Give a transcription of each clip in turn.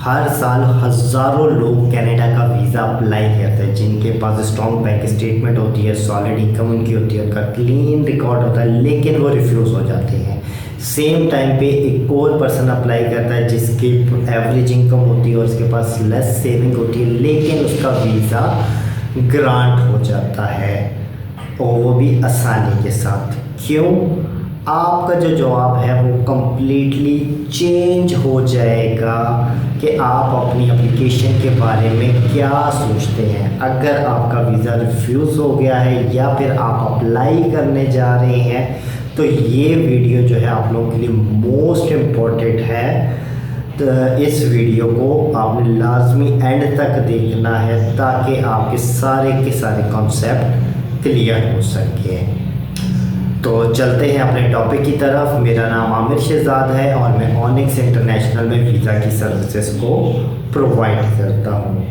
हर साल हज़ारों लोग कनाडा का वीज़ा अप्लाई करते हैं, जिनके पास स्ट्रॉन्ग बैंक स्टेटमेंट होती है, सॉलिड इनकम उनकी होती है, उनका क्लीन रिकॉर्ड होता है, लेकिन वो रिफ्यूज़ हो जाते हैं। सेम टाइम पे एक और पर्सन अप्लाई करता है जिसकी एवरेज इनकम होती है और उसके पास लेस सेविंग होती है, लेकिन उसका वीज़ा ग्रांट हो जाता है, और वो भी आसानी के साथ। क्यों? आपका जो जवाब है वो कम्प्लीटली चेंज हो जाएगा कि आप अपनी एप्लीकेशन के बारे में क्या सोचते हैं। अगर आपका वीज़ा रिफ्यूज़ हो गया है या फिर आप अप्लाई करने जा रहे हैं, तो ये वीडियो जो है आप लोगों के लिए मोस्ट इम्पॉर्टेंट है। तो इस वीडियो को आपने लाजमी एंड तक देखना है ताकि आपके सारे के सारे कॉन्सेप्ट क्लियर हो सके। तो चलते हैं अपने टॉपिक की तरफ। मेरा नाम आमिर शहजाद है और मैं ऑनिक्स इंटरनेशनल में वीज़ा की सर्विसेज को प्रोवाइड करता हूँ।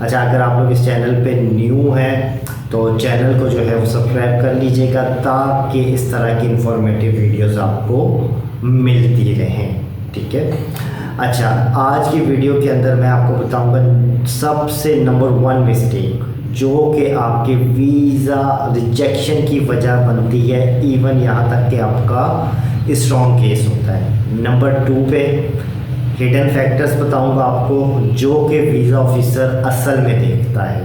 अच्छा, अगर आप लोग इस चैनल पे न्यू हैं तो चैनल को जो है वो सब्सक्राइब कर लीजिएगा ताकि इस तरह की इंफॉर्मेटिव वीडियोस आपको मिलती रहें। ठीक है। अच्छा, आज की वीडियो के अंदर मैं आपको बताऊंगा सबसे नंबर 1 मिस्टेक जो कि आपके वीज़ा रिजेक्शन की वजह बनती है, इवन यहाँ तक कि आपका स्ट्रॉन्ग केस होता है। नंबर 2 पे हिडन फैक्टर्स बताऊंगा आपको जो कि वीज़ा ऑफिसर असल में देखता है,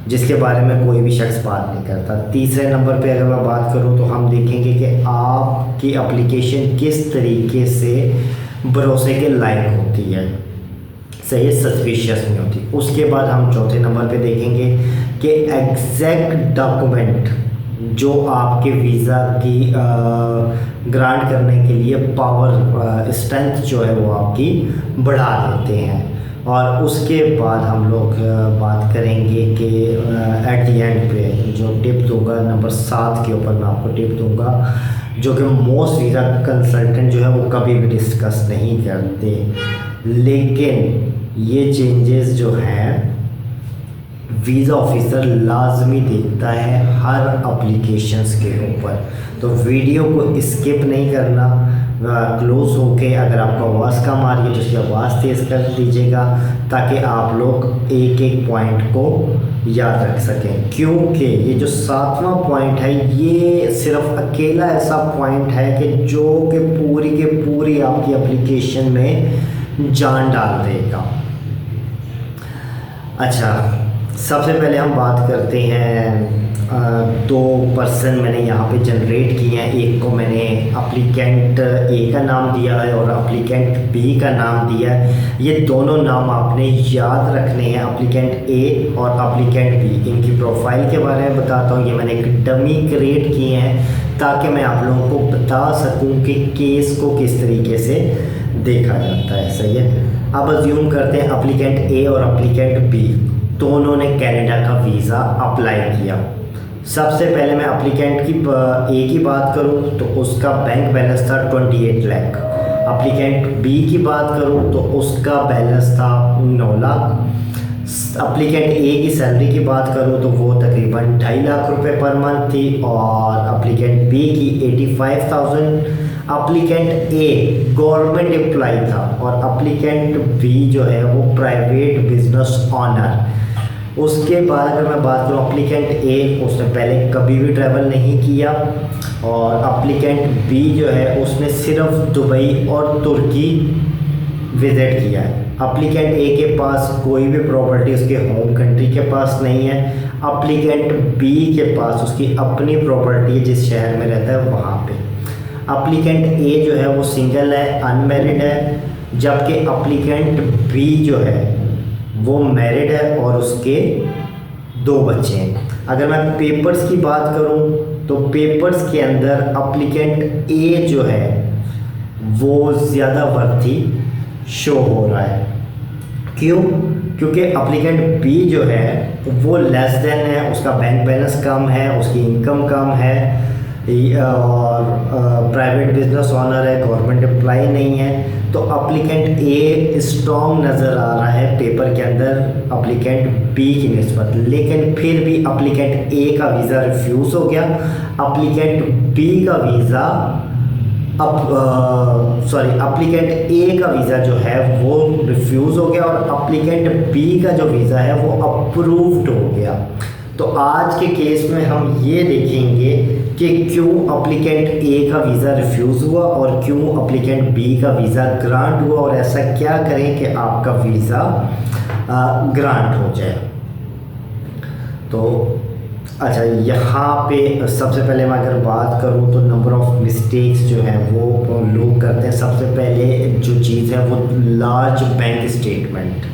जिसके बारे में कोई भी शख्स बात नहीं करता। तीसरे नंबर पे अगर मैं बात करूं तो हम देखेंगे कि आपकी एप्लीकेशन किस तरीके से भरोसे के लायक होती है, सही सस्पिशियस नहीं होती। उसके बाद हम चौथे नंबर पे देखेंगे कि एग्जैक्ट डॉक्यूमेंट जो आपके वीज़ा की ग्रांट करने के लिए पावर स्ट्रेंथ जो है वो आपकी बढ़ा देते हैं। और उसके बाद हम लोग बात करेंगे कि एट द एंड पे जो टिप दूंगा, नंबर 7 के ऊपर मैं आपको टिप दूंगा जो कि मोस्ट वीज़ा कंसल्टेंट जो है वो कभी भी डिस्कस नहीं करते, लेकिन ये चेंजेस जो हैं वीज़ा ऑफिसर लाजमी देखता है हर एप्लीकेशंस के ऊपर। तो वीडियो को स्किप नहीं करना, क्लोज होके अगर आपको आवाज़ कम आ रही है तो उसकी आवाज़ तेज़ कर दीजिएगा ताकि आप लोग एक एक पॉइंट को याद रख सकें। क्योंकि ये जो 7वां पॉइंट है ये सिर्फ अकेला ऐसा पॉइंट है कि जो कि पूरी के पूरी आपकी एप्लीकेशन में जान डाल देगा। अच्छा, सबसे पहले हम बात करते हैं 2 पर्सन मैंने यहाँ पे जनरेट किए हैं। एक को मैंने एप्लीकेंट ए का नाम दिया है और एप्लीकेंट बी का नाम दिया है। ये दोनों नाम आपने याद रखने हैं, एप्लीकेंट ए और एप्लीकेंट बी। इनकी प्रोफाइल के बारे में बताता हूँ। ये मैंने एक डमी क्रिएट किए हैं ताकि मैं आप लोगों को बता सकूँ कि केस को किस तरीके से देखा जाता है। सही है। अब अज्यूम करते हैं एप्लीकेंट ए और एप्लीकेंट बी दोनों ने कनाडा का वीज़ा अप्लाई किया। सबसे पहले मैं एप्लीकेंट की ए की बात करूं तो उसका बैंक बैलेंस था 28 लाख। एप्लीकेंट बी की बात करूं तो उसका बैलेंस था 9 लाख। एप्लीकेंट ए की सैलरी की बात करूं तो वो तकरीबन 2.5 लाख रुपए पर मंथ थी और एप्लीकेंट बी की 85,000। एप्लीकेंट ए गवर्नमेंट एम्प्लॉय था और एप्लीकेंट बी जो है वो प्राइवेट बिजनेस ऑनर। उसके बाद अगर मैं बात करूँ एप्लीकेंट ए, उसने पहले कभी भी ट्रैवल नहीं किया और एप्लीकेंट बी जो है उसने सिर्फ दुबई और तुर्की विज़िट किया है। एप्लीकेंट ए के पास कोई भी प्रॉपर्टी उसके होम कंट्री के पास नहीं है। एप्लीकेंट बी के पास उसकी अपनी प्रॉपर्टी है जिस शहर में रहता है वहाँ पे। एप्लीकेंट ए जो है वो सिंगल है, अनमैरिड है, जबकि एप्लीकेंट बी जो है वो मैरिड है और उसके 2 बच्चे हैं। अगर मैं पेपर्स की बात करूं तो पेपर्स के अंदर एप्लीकेंट ए जो है वो ज़्यादा वर्थी शो हो रहा है। क्यों? क्योंकि एप्लीकेंट बी जो है वो लेस देन है, उसका बैंक बैलेंस कम है, उसकी इनकम कम है और प्राइवेट बिजनेस ऑनर है, गवर्नमेंट एम्प्लॉय नहीं है। तो एप्लीकेंट ए स्ट्रॉन्ग नज़र आ रहा है पेपर के अंदर एप्लीकेंट बी की निस्बत, लेकिन फिर भी एप्लीकेंट ए का वीज़ा रिफ्यूज़ हो गया। एप्लीकेंट बी का वीज़ा अप्लीकेंट ए का वीज़ा जो है वो रिफ्यूज़ हो गया और अप्लीकेंट बी का जो वीज़ा है वो अप्रूव्ड हो गया। तो आज के केस में हम ये देखेंगे कि क्यों अप्लीकेंट ए का वीज़ा रिफ्यूज़ हुआ और क्यों अप्लीकेंट बी का वीज़ा ग्रांट हुआ, और ऐसा क्या करें कि आपका वीज़ा ग्रांट हो जाए। तो अच्छा, यहाँ पे सबसे पहले मैं अगर बात करूँ तो नंबर ऑफ़ मिस्टेक्स जो हैं वो लोग करते हैं। सबसे पहले जो चीज़ है वो लार्ज बैंक स्टेटमेंट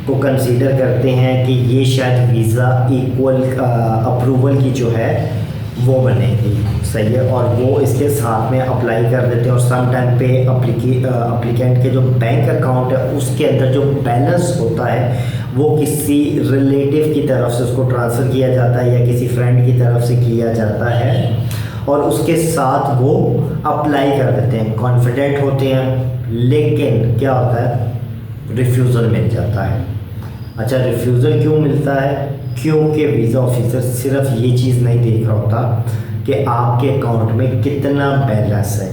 को कंसीडर करते हैं कि ये शायद वीज़ा इक्वल अप्रूवल की जो है वो बनेगी, सही है, और वो इसके साथ में अप्लाई कर देते हैं। और सम टाइम पे अप्लीकेंट के जो बैंक अकाउंट है उसके अंदर जो बैलेंस होता है वो किसी रिलेटिव की तरफ से उसको ट्रांसफ़र किया जाता है या किसी फ्रेंड की तरफ से किया जाता है, और उसके साथ वो अप्लाई कर देते हैं, कॉन्फिडेंट होते हैं, लेकिन क्या होता है, रिफ्यूज़ल मिल जाता है। अच्छा, रिफ्यूज़ल क्यों मिलता है? क्योंकि वीज़ा ऑफिसर सिर्फ ये चीज़ नहीं देख रहा होता कि आपके अकाउंट में कितना बैलेंस है,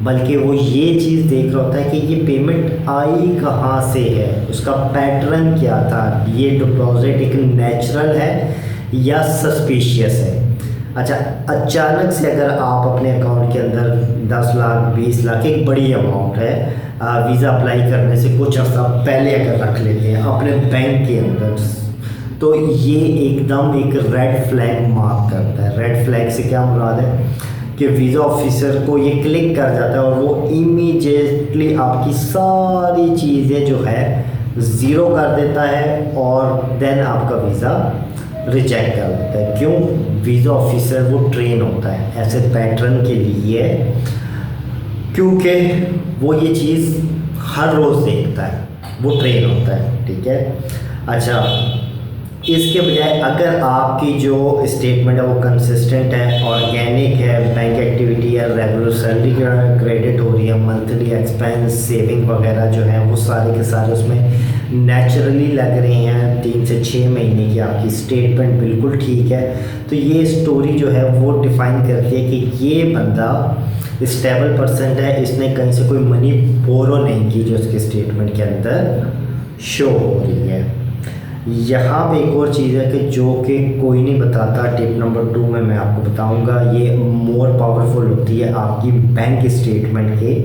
बल्कि वो ये चीज़ देख रहा होता है कि ये पेमेंट आई कहाँ से है, उसका पैटर्न क्या था, ये डिपॉजिट एक नेचुरल है या सस्पिशियस है। अच्छा, अचानक से अगर आप अपने अकाउंट के अंदर 10 लाख 20 लाख एक बड़ी अमाउंट है, वीज़ा अप्लाई करने से कुछ अर्सा पहले अगर रख लेते हैं अपने बैंक के अंदर, तो ये एकदम एक रेड फ्लैग मार्क करता है। रेड फ्लैग से क्या मुराद है कि वीज़ा ऑफिसर को ये क्लिक कर जाता है और वो इमीडिएटली आपकी सारी चीज़ें जो है ज़ीरो कर देता है और देन आपका वीज़ा रिजेक्ट कर देता है। क्यों? वीज़ा ऑफिसर वो ट्रेन होता है ऐसे पैटर्न के लिए, क्योंकि वो ये चीज़ हर रोज़ देखता है, वो ट्रेन होता है, ठीक है। अच्छा, इसके बजाय अगर आपकी जो स्टेटमेंट है वो कंसिस्टेंट है, ऑर्गेनिक है, बैंक एक्टिविटी है, रेगुलर सैलरी क्रेडिट हो रही है, मंथली एक्सपेंस सेविंग वगैरह जो है वो सारे के सारे उसमें नेचुरली लग रहे हैं, 3 से 6 महीने की आपकी स्टेटमेंट बिल्कुल ठीक है, तो ये स्टोरी जो है वो डिफ़ाइन करती है कि ये बंदा स्टेबल पर्सन है, इसने कहीं से कोई मनी बोरो नहीं की जो उसके स्टेटमेंट के अंदर शो हो रही है। यहाँ पे एक और चीज़ है कि जो कि कोई नहीं बताता, टिप नंबर 2 में मैं आपको बताऊंगा, ये मोर पावरफुल होती है आपकी बैंक स्टेटमेंट के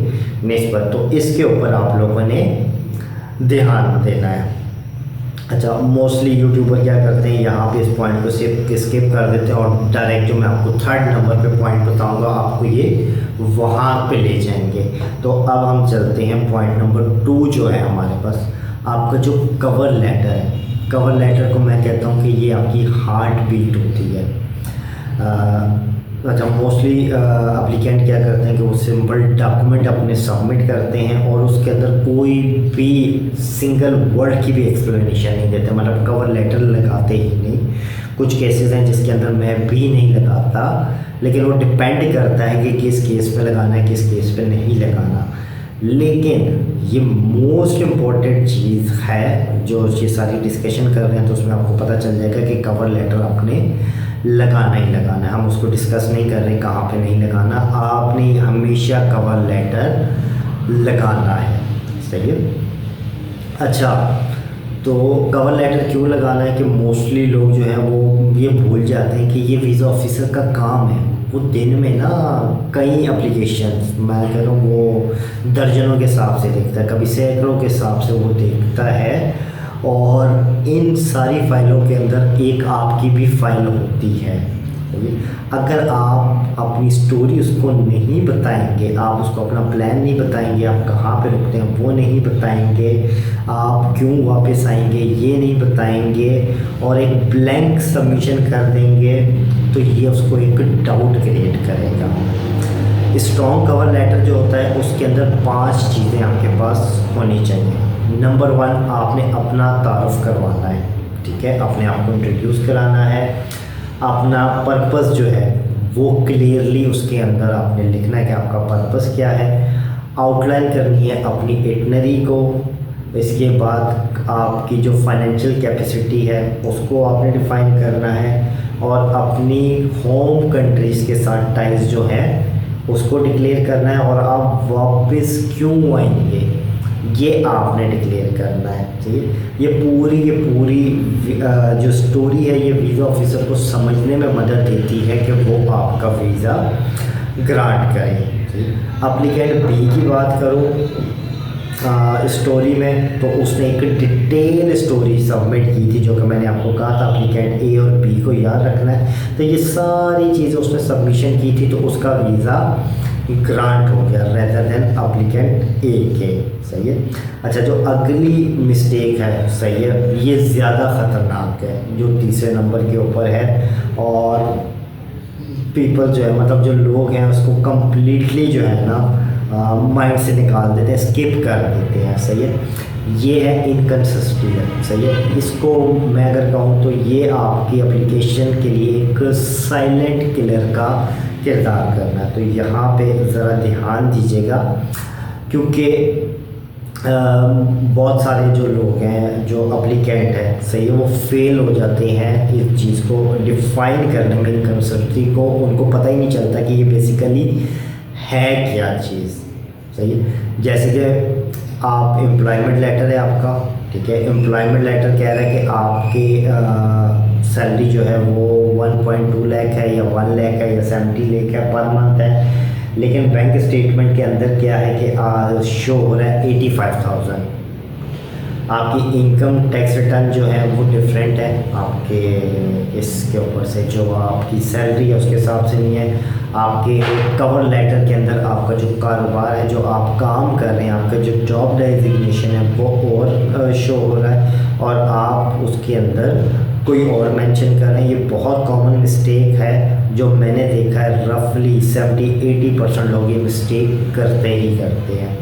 निस्बत, तो इसके ऊपर आप लोगों ने ध्यान देना है। अच्छा, मोस्टली यूट्यूबर क्या करते हैं, यहाँ पे इस पॉइंट को स्किप कर देते हैं और डायरेक्ट जो मैं आपको 3rd नंबर पे पॉइंट बताऊंगा आपको ये वहाँ पे ले जाएंगे। तो अब हम चलते हैं पॉइंट नंबर 2 जो है हमारे पास, आपका जो कवर लेटर है। कवर लेटर को मैं कहता हूँ कि ये आपकी हार्ट बीट होती है। अच्छा, मोस्टली एप्लीकेंट क्या करते हैं कि वो सिंपल डॉक्यूमेंट अपने सबमिट करते हैं और उसके अंदर कोई भी सिंगल वर्ड की भी एक्सप्लेनेशन नहीं देते, मतलब कवर लेटर लगाते ही नहीं। कुछ केसेस हैं जिसके अंदर मैं भी नहीं लगाता, लेकिन वो डिपेंड करता है कि किस केस पे लगाना है, किस केस पे नहीं लगाना। लेकिन ये मोस्ट इम्पॉर्टेंट चीज़ है जो ये सारी डिस्कशन कर रहे हैं, तो उसमें आपको पता चल जाएगा कि कवर लेटर आपने लगाना ही लगाना है। हम उसको डिस्कस नहीं कर रहे कहाँ पे नहीं लगाना, आपने हमेशा कवर लेटर लगाना है, सही है। अच्छा, तो कवर लेटर क्यों लगाना है कि मोस्टली लोग जो है वो ये भूल जाते हैं कि ये वीज़ा ऑफिसर का काम है, वो दिन में ना कई एप्लीकेशंस, मैं कह रहा हूँ वो दर्जनों के हिसाब से देखता है, कभी सैकड़ों के हिसाब से वो देखता है, और इन सारी फाइलों के अंदर एक आपकी भी फाइल होती है। अगर आप अपनी स्टोरी उसको नहीं बताएंगे, आप उसको अपना प्लान नहीं बताएंगे, आप कहाँ पे रुकते हैं वो नहीं बताएंगे, आप क्यों वापस आएंगे ये नहीं बताएंगे, और एक ब्लैंक सबमिशन कर देंगे, तो ये उसको एक डाउट क्रिएट करेगा। स्ट्रॉन्ग कवर लेटर जो होता है उसके अंदर 5 चीज़ें आपके पास होनी चाहिए। नंबर 1, आपने अपना तारुफ करवाना है, ठीक है, अपने आप को इंट्रोड्यूस कराना है, अपना पर्पस जो है वो क्लियरली उसके अंदर आपने लिखना है कि आपका पर्पस क्या है, आउटलाइन करनी है अपनी इटनरी को, इसके बाद आपकी जो फाइनेंशियल कैपेसिटी है उसको आपने डिफ़ाइन करना है, और अपनी होम कंट्रीज़ के साथ टाइज जो है उसको डिक्लेयर करना है, और आप वापस क्यों आएंगे ये आपने डिक्लेयर करना है। ठीक है, ये पूरी जो स्टोरी है ये वीज़ा ऑफिसर को समझने में मदद देती है कि वो आपका वीज़ा ग्रांट करें। एप्लीकेंट बी की बात करूँ स्टोरी में, तो उसने एक डिटेल स्टोरी सबमिट की थी, जो कि मैंने आपको कहा था एप्लीकेंट ए और बी को याद रखना है। तो ये सारी चीज़ें उसने सबमिशन की थी, तो उसका वीज़ा ग्रांट हो गया रेदर देन एप्लीकेंट ए के। सही है। अच्छा, जो अगली मिस्टेक है, सही है, ये ज़्यादा ख़तरनाक है, जो तीसरे नंबर के ऊपर है, और पीपल जो है, मतलब जो लोग हैं, उसको कम्प्लीटली जो है ना माइंड से निकाल देते हैं, स्किप कर देते हैं। सही है, ये है इनकन्सिस्टेंट। सही है, इसको मैं अगर कहूँ तो ये आपकी एप्लीकेशन के लिए एक साइलेंट किलर का किरदार करना है। तो यहाँ पे ज़रा ध्यान दीजिएगा, क्योंकि बहुत सारे जो लोग हैं, जो एप्लीकेंट हैं, सही है, वो फेल हो जाते हैं इस चीज़ को डिफ़ाइन करने में, इनकन्सिस्टेंसी को। उनको पता ही नहीं चलता कि ये बेसिकली है क्या चीज़। सही है, जैसे कि आप एम्प्लॉयमेंट लेटर है आपका, ठीक है, एम्प्लॉयमेंट लेटर कह रहा है कि आपकी सैलरी जो है वो 1.2 लाख है, या 1 लाख है, या 70 लाख है पर मंथ है, लेकिन बैंक स्टेटमेंट के अंदर क्या है कि शो हो रहा है 85,000। आपकी इनकम टैक्स रिटर्न जो है वो डिफरेंट है आपके इसके ऊपर से, जो आपकी सैलरी है उसके हिसाब से नहीं है। आपके कवर लेटर के अंदर आपका जो कारोबार है, जो आप काम कर रहे हैं, आपका जो जॉब डेजिग्नेशन है वो और शो हो रहा है, और आप उसके अंदर कोई और मेंशन कर रहे हैं। ये बहुत कॉमन मिस्टेक है, जो मैंने देखा है रफली 70-80% लोग ये मिस्टेक करते ही करते हैं।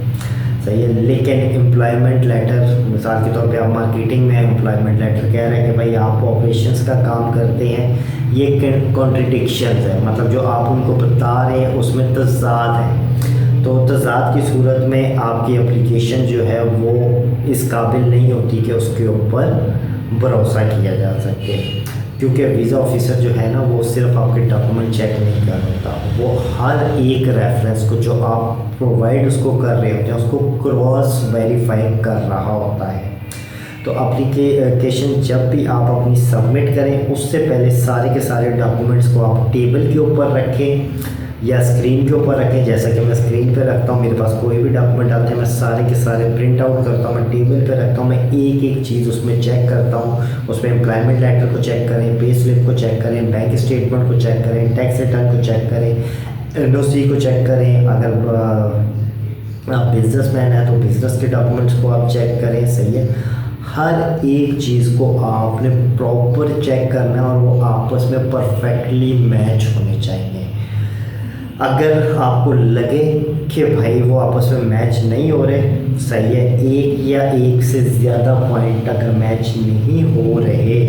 सही है, लेकिन एम्प्लॉयमेंट लेटर, मिसाल के तौर पे आप मार्केटिंग में एम्प्लॉयमेंट लेटर कह रहे हैं कि भाई आप ऑपरेशंस का काम करते हैं, ये कॉन्ट्रडिक्शंस है, मतलब जो आप उनको बता रहे हैं उसमें तज़ाद है। तो तज़ाद की सूरत में आपकी एप्लीकेशन जो है वो इस काबिल नहीं होती कि उसके ऊपर भरोसा किया जा सके, क्योंकि वीज़ा ऑफिसर जो है ना वो सिर्फ आपके डॉक्यूमेंट चेक नहीं कर रहा, वो हर एक रेफरेंस को जो आप प्रोवाइड उसको कर रहे होते हैं उसको क्रॉस वेरीफाई कर रहा होता है। तो एप्लीकेशन जब भी आप अपनी सबमिट करें, उससे पहले सारे के सारे डॉक्यूमेंट्स को आप टेबल के ऊपर रखें या स्क्रीन के ऊपर रखें। जैसा कि मैं स्क्रीन पे रखता हूँ, मेरे पास कोई भी डॉक्यूमेंट आते हैं मैं सारे के सारे प्रिंट आउट करता हूँ, मैं टेबल पे रखता हूँ, मैं एक एक चीज़ उसमें चेक करता हूँ। उसमें एम्प्लॉयमेंट लेटर को चेक करें, पे स्लिप को चेक करें, बैंक स्टेटमेंट को चेक करें, टैक्स रिटर्न को चेक करें, एनओसी को चेक करें। अगर आप बिजनेसमैन हैं तो बिज़नेस के डॉक्यूमेंट्स को आप चेक करें। सही है, हर एक चीज़ को आपने प्रॉपर चेक करना है, और वो आपस में परफेक्टली मैच होने चाहिए। अगर आपको लगे कि भाई वो आपस में मैच नहीं हो रहे, सही है, एक या एक से ज़्यादा पॉइंट अगर मैच नहीं हो रहे,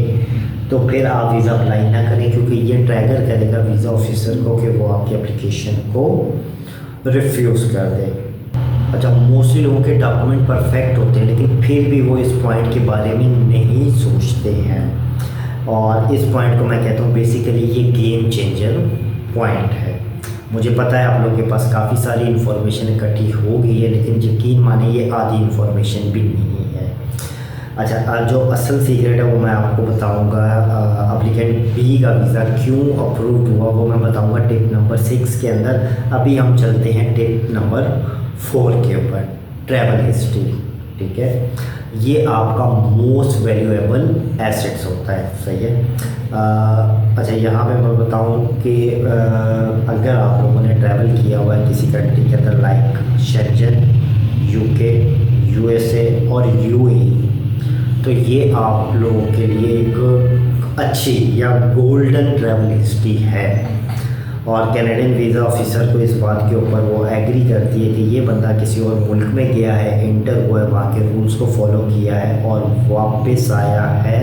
तो फिर आप वीज़ा अप्लाई ना करें, क्योंकि ये ट्रैगर करेगा वीज़ा ऑफिसर को कि वो आपकी एप्लीकेशन को रिफ्यूज़ कर दे। अच्छा, मोस्टली लोगों के डॉक्यूमेंट परफेक्ट होते हैं, लेकिन फिर भी वो इस पॉइंट के बारे में नहीं सोचते हैं, और इस पॉइंट को मैं कहता हूँ बेसिकली ये गेम चेंजर पॉइंट है। मुझे पता है आप लोगों के पास काफ़ी सारी इन्फॉर्मेशन इकट्ठी हो गई है, लेकिन यकीन माने ये आधी इन्फॉर्मेशन भी नहीं है। अच्छा, जो असल सीक्रेट है वो मैं आपको बताऊंगा। एप्लीकेंट बी का वीज़ा क्यों अप्रूव हुआ वो मैं बताऊंगा टिप नंबर 6 के अंदर। अभी हम चलते हैं टिप नंबर 4 के ऊपर, ट्रैवल हिस्ट्री। ठीक है, ये आपका मोस्ट वैल्यूएबल एसेट्स होता है। सही है। अच्छा, यहाँ पे मैं बताऊँ कि अगर आप लोगों ने ट्रैवल किया हुआ है किसी कंट्री के अंदर, लाइक शेंजन, यूके, यूएसए और यूएई, तो ये आप लोगों के लिए एक अच्छी या गोल्डन ट्रैवल हिस्ट्री है। और कैनेडियन वीज़ा ऑफिसर को इस बात के ऊपर वो एग्री करती है कि ये बंदा किसी और मुल्क में गया है, इंटर हुआ है, वहाँ के रूल्स को फॉलो किया है और वापस आया है,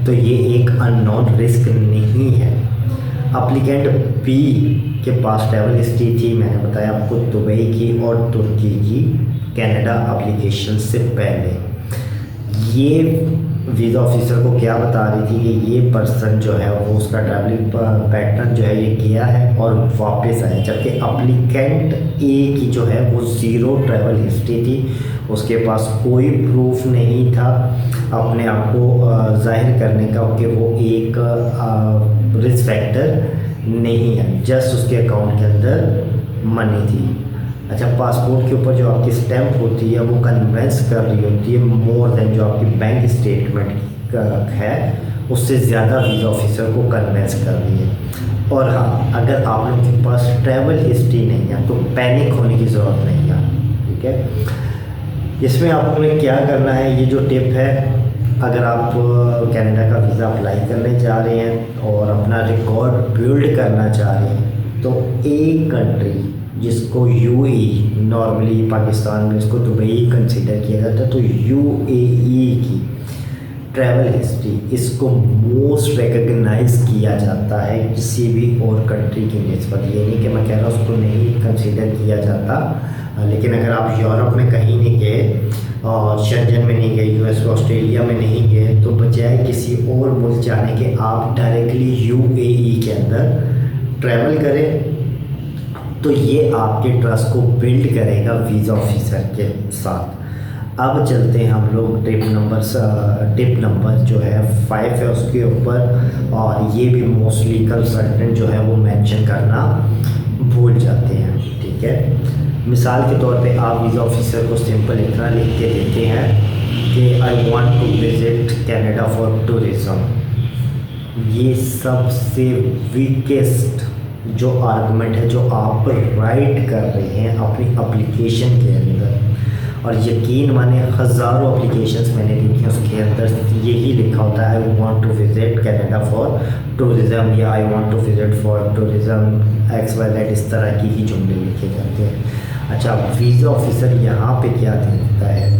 तो ये एक अननोन रिस्क नहीं है। एप्लीकेंट बी के पास ट्रैवल हिस्ट्री थी, मैंने बताया आपको, दुबई की और तुर्की की कनाडा एप्लीकेशन से पहले। ये वीज़ा ऑफिसर को क्या बता रही थी कि ये पर्सन जो है वो उसका ट्रैवलिंग पैटर्न जो है ये किया है और वापस आया, जबकि अप्लीकेंट ए की जो है वो ज़ीरो ट्रैवल हिस्ट्री थी, उसके पास कोई प्रूफ नहीं था अपने आप को जाहिर करने का कि वो एक रिस्क फैक्टर नहीं है, जस्ट उसके अकाउंट के अंदर मनी थी। अच्छा, पासपोर्ट के ऊपर जो आपकी स्टैंप होती है वो कन्वेंस कर रही होती है मोर देन जो आपकी बैंक स्टेटमेंट है, उससे ज़्यादा वीज़ा ऑफिसर को कन्वेंस कर रही है। और हाँ, अगर आप लोगों के पास ट्रैवल हिस्ट्री नहीं है तो पैनिक होने की ज़रूरत नहीं है, ठीक है। इसमें आपको क्या करना है, ये जो टिप है, अगर आप कनाडा का वीज़ा अप्लाई करने जा रहे हैं और अपना रिकॉर्ड बिल्ड करना चाह रहे हैं, तो एक कंट्री जिसको यूएई, नॉर्मली पाकिस्तान में इसको दुबई कंसिडर किया जाता है, तो यूएई की ट्रैवल हिस्ट्री इसको मोस्ट रिकग्नाइज किया जाता है किसी भी और कंट्री की निस्बत। ये नहीं कि मैं कह रहा हूँ उसको नहीं कंसिडर किया जाता, लेकिन अगर आप यूरोप में कहीं नहीं गए और शेंजन में नहीं गए, यूएस ऑस्ट्रेलिया में नहीं गए, तो बजाय किसी और मुल्क जाने के आप डायरेक्टली यूएई के अंदर ट्रैवल करें, तो ये आपके ट्रस्ट को बिल्ड करेगा वीज़ा ऑफिसर के साथ। अब चलते हैं हम लोग टिप नंबर जो है 5 है उसके ऊपर, और ये भी मोस्टली कंसल्टेंट जो है वो मेंशन करना भूल जाते हैं, ठीक है। मिसाल के तौर पे आप वीज़ा ऑफिसर को सिंपल इतना लिख के देते हैं कि I want to visit Canada for tourism. ये सबसे वीकेस्ट जो आर्गुमेंट है जो आप राइट कर रहे हैं अपनी एप्लीकेशन के अंदर, और यकीन माने हज़ारों एप्लीकेशंस मैंने देखी हैं, उसके अंदर यही लिखा होता है I want to visit Canada for tourism या I want to visit for tourism X Y Z, इस तरह की ही जुमले लिखे जाते हैं। अच्छा, वीज़ा ऑफिसर यहाँ पे क्या देखता है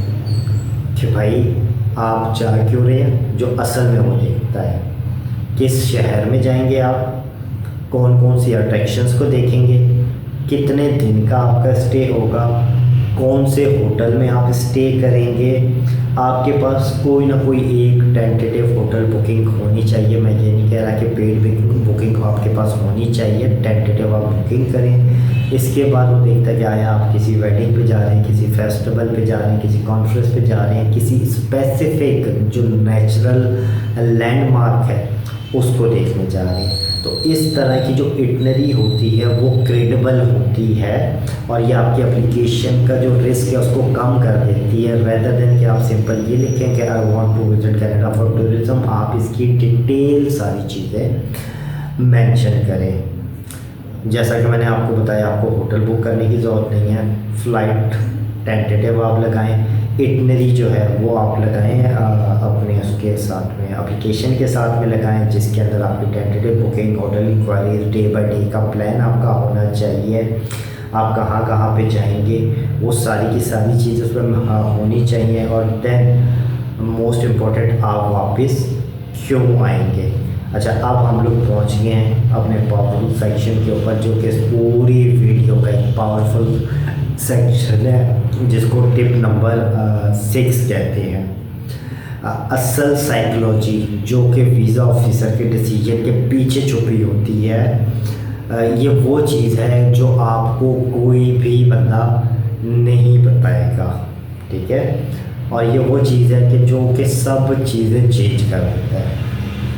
कि भाई आप जा क्यों रहे हैं, जो असल में वो देखता है किस शहर में जाएंगे आप, कौन कौन सी अट्रैक्शंस को देखेंगे, कितने दिन का आपका स्टे होगा, कौन से होटल में आप स्टे करेंगे। आपके पास कोई ना कोई एक टेंटेटिव होटल बुकिंग होनी चाहिए, मैं ये नहीं कह रहा कि पेड बुकिंग आपके पास होनी चाहिए, टेंटेटिव आप बुकिंग करें। इसके बाद वो देखता है कि आया आप किसी वेडिंग पे जा रहे हैं, किसी फेस्टिवल पे जा रहे हैं, किसी कॉन्फ्रेंस पे जा रहे हैं, किसी स्पेसिफिक जो नेचुरल लैंडमार्क है उसको देखने जा रहे हैं। तो इस तरह की जो इटनरी होती है वो क्रेडिबल होती है, और ये आपकी एप्लीकेशन का जो रिस्क है उसको कम कर देती है, रेदर देन कि आप सिंपल ये लिखें कि I want to visit Canada for tourism. आप इसकी डिटेल सारी चीज़ें मेंशन करें। जैसा कि मैंने आपको बताया, आपको होटल बुक करने की ज़रूरत नहीं है, फ़्लाइट टेंटेटिव आप लगाएं, इटनरी जो है वो आप लगाएं अपने उसके साथ में, एप्लीकेशन के साथ में लगाएं, जिसके अंदर आपकी tentative booking, hotel enquiry, day by day का प्लान आपका होना चाहिए, आप कहाँ कहाँ पे जाएंगे वो सारी की सारी चीज़ उसमें होनी चाहिए, और देन मोस्ट इम्पोर्टेंट आप वापस क्यों आएंगे। अच्छा, अब हम लोग पहुँच गए हैं अपने पावरफुल सेक्शन के ऊपर, जो कि पूरी वीडियो का एक पावरफुल सेक्शन है जिसको टिप नंबर 6 कहते हैं। असल साइकोलॉजी जो कि वीज़ा ऑफिसर के डिसीजन के पीछे छुपी होती है, ये वो चीज़ है जो आपको कोई भी बंदा नहीं बताएगा, ठीक है। और ये वो चीज़ है कि जो कि सब चीज़ें चेंज कर देता है,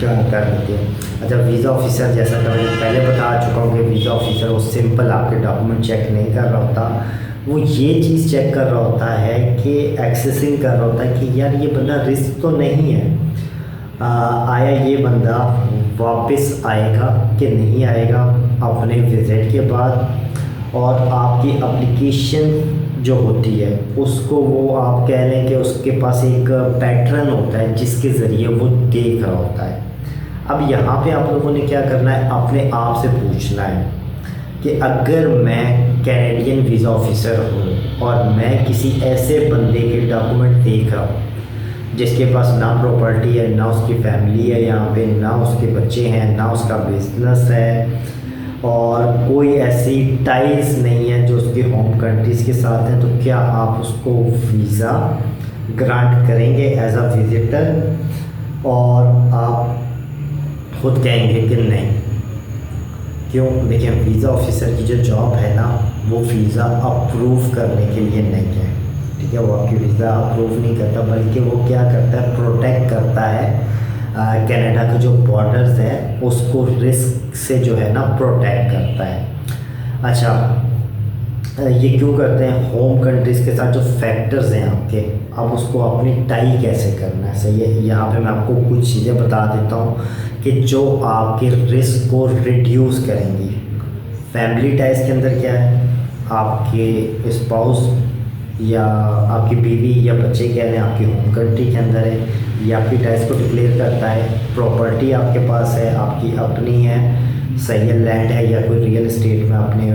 कर देती है। अच्छा, वीज़ा ऑफिसर जैसा कि मैंने पहले बता चुका हूँ कि वीज़ा ऑफिसर वो सिंपल आपके डॉक्यूमेंट चेक नहीं कर रहा होता, वो ये चीज़ चेक कर रहा होता है कि एक्सेसिंग कर रहा होता है कि यार ये बंदा रिस्क तो नहीं है, आया ये बंदा वापस आएगा कि नहीं आएगा अपने विज़िट के बाद, और आपकी एप्लीकेशन जो होती है उसको वो आप कह लें कि उसके पास एक पैटर्न होता है जिसके ज़रिए वो देख रहा होता है। अब यहाँ पे आप लोगों ने क्या करना है, अपने आप से पूछना है कि अगर मैं कैनेडियन वीज़ा ऑफिसर हूँ और मैं किसी ऐसे बंदे के डॉक्यूमेंट देख रहा हूँ जिसके पास ना प्रॉपर्टी है, ना उसकी फैमिली है यहाँ पे, ना उसके बच्चे हैं, ना उसका बिजनेस है, और कोई ऐसी टाइल्स नहीं है जो उसके होम कंट्रीज़ के साथ हैं, तो क्या आप उसको वीज़ा ग्रांट करेंगे एज अ विजिटर? और आप खुद कहेंगे कि नहीं। क्यों? देखिए, वीज़ा ऑफिसर की जो जॉब है ना, वो वीज़ा अप्रूव करने के लिए नहीं है, ठीक है। वो आपकी वीज़ा अप्रूव नहीं करता, बल्कि वो क्या करता है, प्रोटेक्ट करता है कनाडा के जो बॉर्डर्स हैं उसको रिस्क से जो है ना प्रोटेक्ट करता है। अच्छा, ये क्यों करते हैं? होम कंट्रीज़ के साथ जो फैक्टर्स हैं आपके, अब उसको अपनी टाई कैसे करना है, सही है। यहाँ पे मैं आपको कुछ चीज़ें बता देता हूँ कि जो आपके रिस्क को रिड्यूस करेंगी। फैमिली टाइज के अंदर क्या है, आपके स्पाउस या आपकी बीवी या बच्चे कह रहे हैं आपकी होम कंट्री के अंदर है, ये आपकी टाइज को डिक्लेयर करता है। प्रॉपर्टी आपके पास है, आपकी अपनी है, सही है, लैंड है या कोई रियल एस्टेट में आपने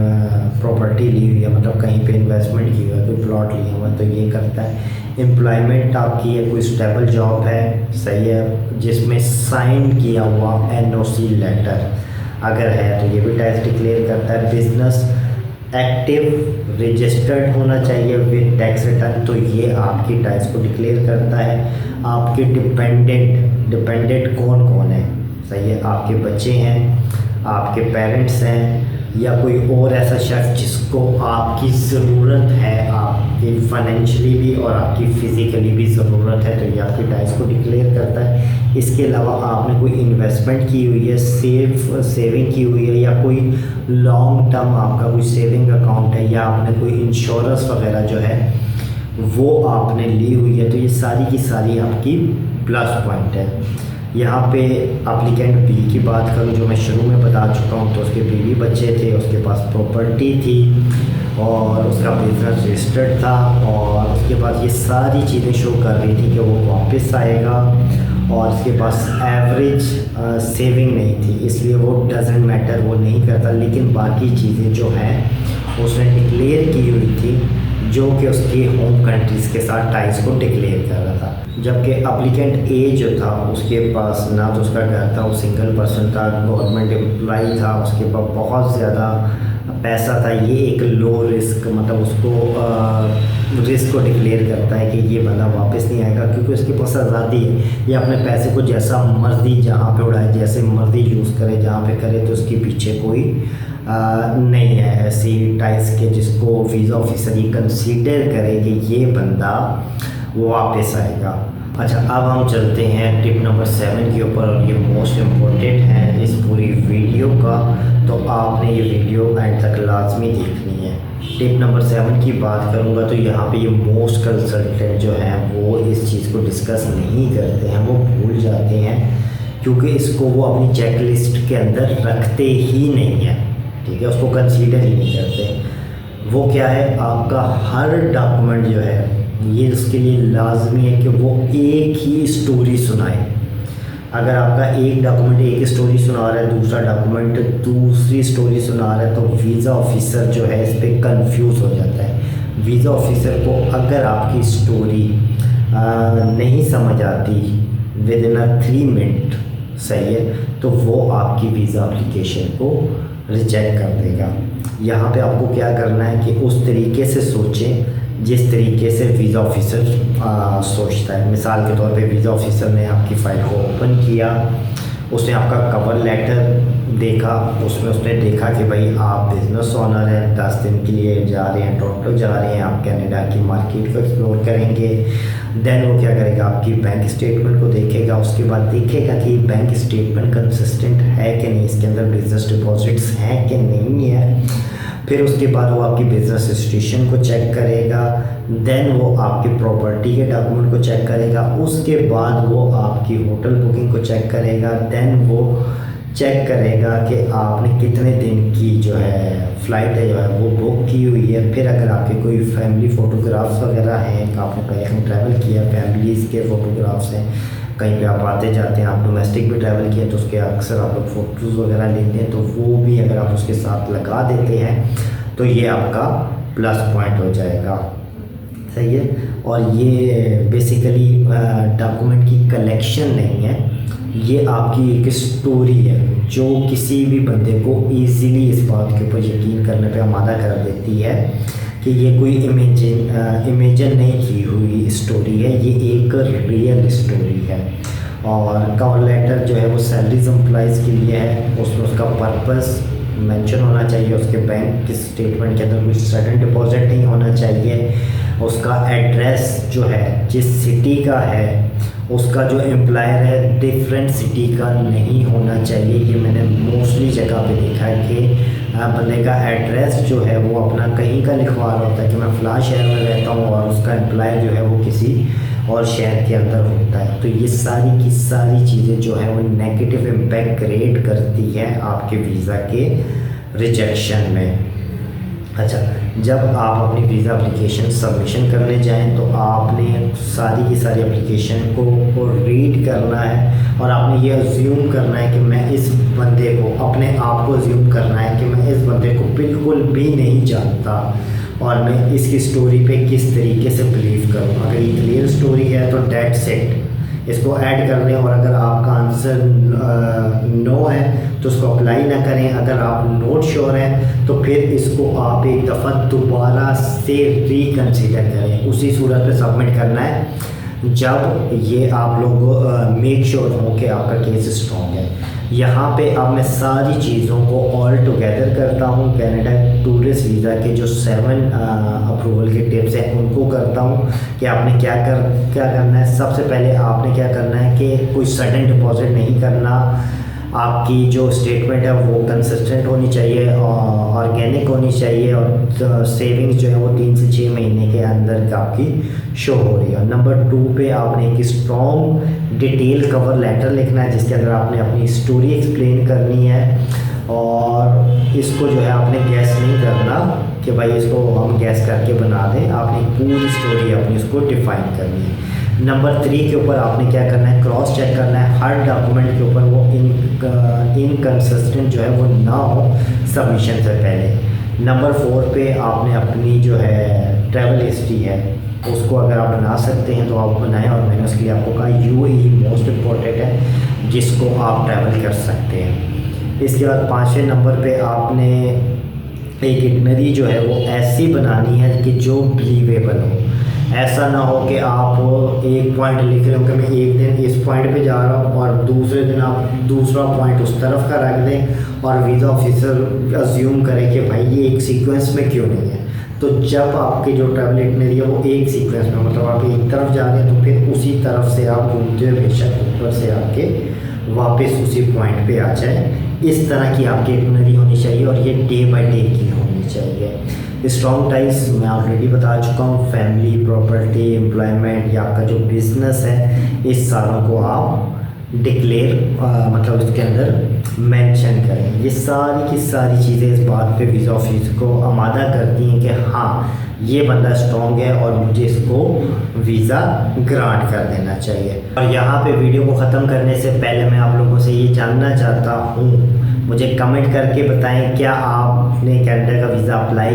प्रॉपर्टी ली हुई है, मतलब कहीं पे इन्वेस्टमेंट की हुई है, कोई प्लॉट लिया हुआ है, तो ये करता है। एम्प्लॉयमेंट आपकी है, कोई स्टेबल जॉब है, सही है, जिसमें साइन किया हुआ एनओसी लेटर अगर है तो ये भी टैक्स डिक्लेयर करता है। बिजनेस एक्टिव रजिस्टर्ड होना चाहिए विद टैक्स रिटर्न, तो ये आपकी टैक्स को डिक्लेयर करता है। आपके डिपेंडेंट कौन कौन है, सही है, आपके बच्चे हैं, आपके पेरेंट्स हैं, या कोई और ऐसा शख्स जिसको आपकी ज़रूरत है, आपकी फाइनेंशियली भी और आपकी फ़िज़िकली भी ज़रूरत है, तो ये आपकी टैक्स को डिक्लेयर करता है। इसके अलावा आपने कोई इन्वेस्टमेंट की हुई है, सेविंग की हुई है, या कोई लॉन्ग टर्म आपका कोई सेविंग अकाउंट है, या आपने कोई इंश्योरेंस वगैरह जो है वो आपने ली हुई है, तो ये सारी की सारी आपकी प्लस पॉइंट है। यहाँ पे एप्लीकेंट बी की बात करूँ, जो मैं शुरू में बता चुका हूँ, तो उसके बीवी बच्चे थे, उसके पास प्रॉपर्टी थी और उसका बिजनेस रजिस्टर्ड था, और उसके बाद ये सारी चीज़ें शो कर रही थी कि वो वापस आएगा, और उसके पास एवरेज सेविंग नहीं थी, इसलिए वो डजेंट मैटर, वो नहीं करता। लेकिन बाकी चीज़ें जो हैं उसने डिक्लेयर की हुई थी, जो कि उसके होम कंट्रीज़ के साथ टाइज को डिक्लेयर कर रहा था। जबकि एप्लीकेंट ए जो था, उसके पास ना तो उसका घर था, वो सिंगल पर्सन था, गवर्नमेंट एम्प्लॉई था, उसके पास बहुत ज़्यादा पैसा था। ये एक लो रिस्क, मतलब उसको रिस्क को डिक्लेयर करता है कि ये बंदा वापस नहीं आएगा, क्योंकि उसके पास आज़ादी है, ये अपने पैसे को जैसा मर्जी जहाँ पे उड़ाए, जैसे मर्जी यूज़ करे, जहाँ पे करे, तो उसके पीछे कोई नहीं है ऐसी टाइज के जिसको वीज़ा ऑफिसर ये कंसीडर करे कि ये बंदा वापस आएगा। अच्छा, अब हम चलते हैं टिप नंबर 7 के ऊपर, और ये मोस्ट इम्पोर्टेंट है इस पूरी वीडियो का, तो आपने ये वीडियो एंड तक लाजमी देखनी है। टिप नंबर 7 की बात करूँगा तो यहाँ पे ये मोस्ट कंसल्टेंट जो हैं वो इस चीज़ को डिस्कस नहीं करते हैं, वो भूल जाते हैं, क्योंकि इसको वो अपनी चेकलिस्ट के अंदर रखते ही नहीं है, ठीक है, उसको कंसीडर ही नहीं करते। वो क्या है, आपका हर डॉक्यूमेंट जो है ये उसके लिए लाजमी है कि वो एक ही स्टोरी सुनाए। अगर आपका एक डॉक्यूमेंट एक स्टोरी सुना रहा है, दूसरा डॉक्यूमेंट दूसरी स्टोरी सुना रहा है, तो वीज़ा ऑफिसर जो है इस पर कंफ्यूज हो जाता है। वीज़ा ऑफिसर को अगर आपकी स्टोरी नहीं समझ आती विद इन 3 मिनट, सही है, तो वो आपकी वीज़ा एप्लीकेशन को रिजेक्ट कर देगा। यहाँ पे आपको क्या करना है कि उस तरीके से सोचें जिस तरीके से वीज़ा ऑफिसर सोचता है। मिसाल के तौर पे वीज़ा ऑफिसर ने आपकी फ़ाइल को ओपन किया, उसने आपका कवर लेटर देखा, उसमें उसने देखा कि भाई आप बिज़नेस ओनर हैं, 10 दिन के लिए जा रहे हैं, टोरंटो जा रहे हैं, आप कनाडा की मार्केट को एक्सप्लोर करेंगे। देन वो क्या करेगा, आपकी बैंक स्टेटमेंट को देखेगा, उसके बाद देखेगा कि बैंक स्टेटमेंट कंसिस्टेंट है कि नहीं, इसके अंदर बिजनेस डिपॉजिट्स हैं कि नहीं है। फिर उसके बाद वो आपकी बिज़नेस रजिस्ट्रेशन को चेक करेगा, देन वो आपकी प्रॉपर्टी के डॉक्यूमेंट को चेक करेगा, उसके बाद वो आपकी होटल बुकिंग को चेक करेगा, देन वो चेक करेगा कि आपने कितने दिन की जो है फ़्लाइट है जो है वो बुक की हुई है। फिर अगर आपके कोई फैमिली फ़ोटोग्राफ्स वगैरह हैं, आपने पहले कहीं ट्रैवल किया, फैमिलीज़ के फ़ोटोग्राफ्स हैं, कहीं पे आप आते जाते हैं, आप डोमेस्टिक भी ट्रैवल किए तो उसके अक्सर आप लोग फ़ोटोज़ वगैरह लेते हैं, तो वो भी अगर आप उसके साथ लगा देते हैं तो ये आपका प्लस पॉइंट हो जाएगा, सही है। और ये बेसिकली डॉक्यूमेंट की कलेक्शन नहीं है, ये आपकी एक स्टोरी है जो किसी भी बंदे को इजीली इस बात के ऊपर यकीन करने पे आमादा कर देती है कि ये कोई इमेजिन नहीं की हुई स्टोरी है, ये एक रियल स्टोरी है। और कवर लेटर जो है वो सैलरीज एम्प्लॉइज़ के लिए है, उसमें उसका पर्पस मेंशन होना चाहिए, उसके बैंक के स्टेटमेंट के अंदर कुछ सडन डिपॉजिट नहीं होना चाहिए, उसका एड्रेस जो है जिस सिटी का है उसका जो एम्प्लॉयर है डिफरेंट सिटी का नहीं होना चाहिए। ये मैंने मोस्टली जगह पे देखा है कि बंदे का एड्रेस जो है वो अपना कहीं का लिखवा रहा होता है कि मैं फ़लाँ शहर में रहता हूँ और उसका एम्प्लॉयर जो है वो किसी और शहर के अंदर होता है। तो ये सारी की सारी चीज़ें जो है वो नेगेटिव इम्पैक्ट क्रिएट करती है आपके वीज़ा के रिजेक्शन में। अच्छा, जब आप अपनी वीज़ा एप्लीकेशन सबमिशन करने जाएं तो आपने सारी की सारी एप्लीकेशन को रीड करना है और आपने ये अज्यूम करना है कि मैं इस बंदे को, अपने आप को अज्यूम करना है कि मैं इस बंदे को बिल्कुल भी नहीं जानता और मैं इसकी स्टोरी पे किस तरीके से बिलीव करूँ। अगर ये क्लियर स्टोरी है तो डेट्स इट, इसको ऐड कर लें। और अगर आपका आंसर नो है तो उसको अप्लाई ना करें। अगर आप नॉट श्योर हैं तो फिर इसको आप एक दफ़ा दोबारा से रिकन्सिडर करें। उसी सूरत पे सबमिट करना है जब ये आप लोग मेक श्योर हो कि आपका केस स्ट्रॉन्ग है। यहाँ पे अब मैं सारी चीज़ों को ऑल टुगेदर करता हूँ। कनाडा टूरिस्ट वीज़ा के जो 7 अप्रूवल के टिप्स हैं उनको करता हूँ कि आपने क्या करना है। सबसे पहले आपने क्या करना है कि कोई सडन डिपॉजिट नहीं करना। आपकी जो स्टेटमेंट है वो कंसिस्टेंट होनी चाहिए और ऑर्गेनिक होनी चाहिए और सेविंग्स जो है वो 3 से 6 महीने के अंदर आपकी शो हो रही है। नंबर 2 पे आपने एक स्ट्रॉन्ग डिटेल कवर लेटर लिखना है जिसके अंदर आपने अपनी स्टोरी एक्सप्लेन करनी है और इसको जो है आपने गैस नहीं करना कि भाई इसको हम गैस करके बना दें। आपने पूरी स्टोरी अपनी उसको डिफाइन करनी है। नंबर 3 के ऊपर आपने क्या करना है, क्रॉस चेक करना है हर डॉक्यूमेंट के ऊपर वो इनकंसिस्टेंट जो है वो ना हो सबमिशन से पहले। नंबर 4 पे आपने अपनी जो है ट्रैवल हिस्ट्री है उसको अगर आप बना सकते हैं तो आप बनाएं और मैंने उसके लिए आपको कहा यूएई मोस्ट इम्पॉर्टेंट है जिसको आप ट्रैवल कर सकते हैं। इसके बाद 5वें नंबर पे आपने एक इटनरी जो है वो ऐसी बनानी है कि जो बिलीवेबल हो। ऐसा ना हो कि आप एक पॉइंट लिख रहे हो कि मैं एक दिन इस पॉइंट पे जा रहा हूँ और दूसरे दिन आप दूसरा पॉइंट उस तरफ का रख दें और वीज़ा ऑफिसर अज्यूम करे कि भाई ये एक सीक्वेंस में क्यों नहीं है। तो जब आपके जो ट्रैवल इटनरी है वो एक सीक्वेंस में, मतलब आप एक तरफ जा रहे हैं तो फिर उसी तरफ से आप घूमते हुए बेशक ऊपर से आके वापस उसी पॉइंट पे आ जाए। इस तरह की आपकी इटनरी होनी चाहिए और ये डे बाय डे की होनी चाहिए। स्ट्रॉन्ग टाइज मैं ऑलरेडी बता चुका हूँ, फैमिली, प्रॉपर्टी, एम्प्लॉयमेंट या आपका जो बिज़नेस है इस सारों को आप डिक्लेयर मतलब इसके अंदर मेंशन करें। ये सारी की सारी चीज़ें इस बात पे वीज़ा ऑफिस को आमादा करती हैं कि हाँ ये बंदा स्ट्रॉन्ग है और मुझे इसको वीज़ा ग्रांट कर देना चाहिए। और यहाँ पे वीडियो को ख़त्म करने से पहले मैं आप लोगों से ये जानना चाहता हूँ, मुझे कमेंट करके बताएं क्या आपने कनाडा का वीज़ा अप्लाई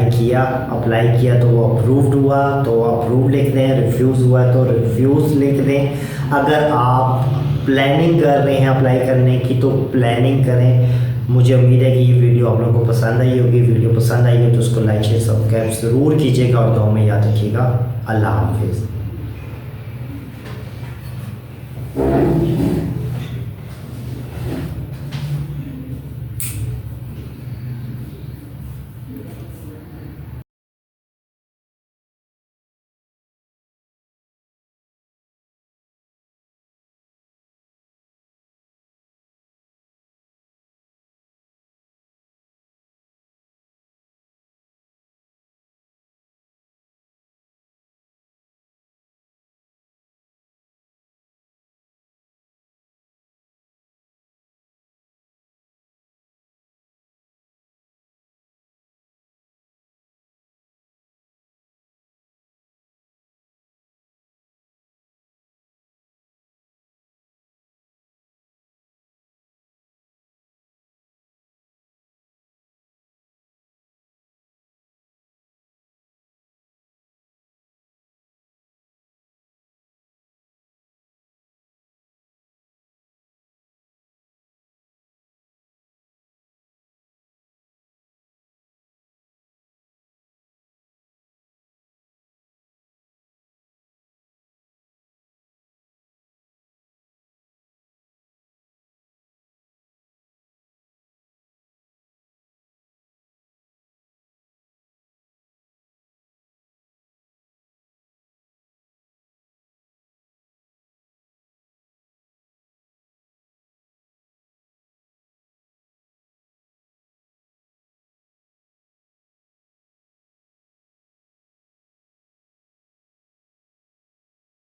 किया तो वो अप्रूव्ड हुआ तो अप्रूव लिख दें, रिफ्यूज़ हुआ तो रिफ्यूज़ लिख दें। अगर आप प्लानिंग कर रहे हैं अप्लाई करने की तो प्लानिंग करें। मुझे उम्मीद है कि ये वीडियो आप लोगों को पसंद आई होगी। वीडियो पसंद आई हो तो उसको लाइक शेयर सब्सक्राइब ज़रूर कीजिएगा और दुआ में याद रखिएगा। अल्लाह हाफिज़।